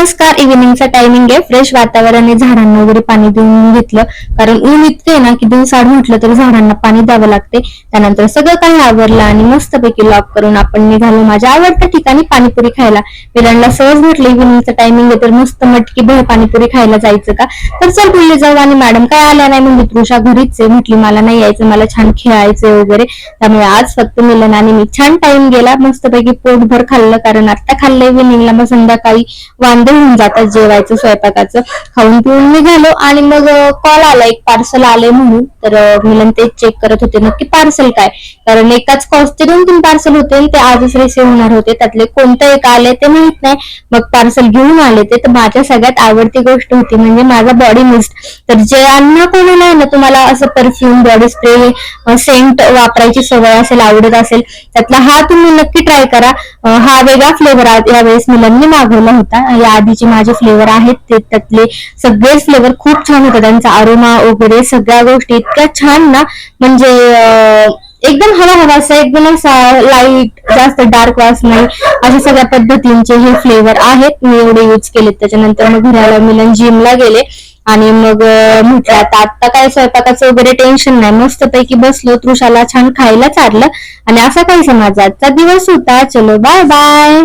नमस्कार. इव्हिनिंगचा टायमिंग आहे. फ्रेश वातावरण आहे. झाडांना वगैरे पाणी देऊन घेतलं, कारण ऊन इतकं आहे ना की दिवसाआड म्हटलं तर झाडांना पाणी द्यावं लागते. त्यानंतर सगळं काही आवरलं आणि मस्तपैकी लॉक करून आपण निघालो माझ्या आवडत्या ठिकाणी पाणीपुरी खायला. मिलांना सहज म्हटलं इव्हिनिंगचा टायमिंग आहे तर मस्त मटकी भेळ पाणीपुरी खायला जायचं का, तर चल बोलले जाऊ. आणि मॅडम काय आल्या नाही म्हणजे तृषा घरीच आहे. म्हटली मला नाही यायचं, मला छान खेळायचं वगैरे. त्यामुळे आज फक्त मिलन आणि मी छान टाइम गेला. मस्तपैकी पोटभर खाल्लं, कारण आता खाल्लं इव्हिनिंगला, मग संध्याकाळी वांदे होऊन जातात जेवायचं स्वयंपाकाचं. खाऊन पिऊन निघालो आणि मग कॉल आला, एक पार्सल आलंय म्हणून. तर मिलन तेच चेक करत होते नक्की पार्सल काय, कारण एकाच कॉस्टचे 2-3 पार्सल होते आणि ते आजच रिसिव्ह होणार होते. त्यातले कोणतं एक आले ते माहित नाही. मग पार्सल घेऊन आले ते. तर माझ्या सगळ्यात आवडती गोष्ट होती म्हणजे माझा बॉडी मिस्ट. तर जे अन्न कोणी नाही ना तुम्हाला असं परफ्यूम, बॉडी स्प्रे, सेंट वापरायची सवय असेल, आवडत असेल, त्यातला हा तुम्ही नक्की ट्राय करा. हा वेगळा फ्लेवर यावेळेस मिलनने मागवला होता. या आधीचे माझे फ्लेवर आहेत ते त्यातले सगळे फ्लेवर खूप छान होते. त्यांचा अरोमा वगैरे सगळ्या गोष्टी इतक्या छान ना, म्हणजे एकदम हवा हवा असा, एकदम असा लाईट, जास्त डार्क वास नाही, अशा सगळ्या पद्धतींचे हे फ्लेवर आहेत. मी एवढे यूज केलेत. त्याच्यानंतर मग घराला मिलन जिमला गेले आणि मग म्हटलं आता काय स्वयंपाकाचं वगैरे टेन्शन नाही, मस्तपैकी बसलो, तृषाला छान खायला चारलं आणि असा काही माझा आजचा दिवस होता. चलो बाय बाय.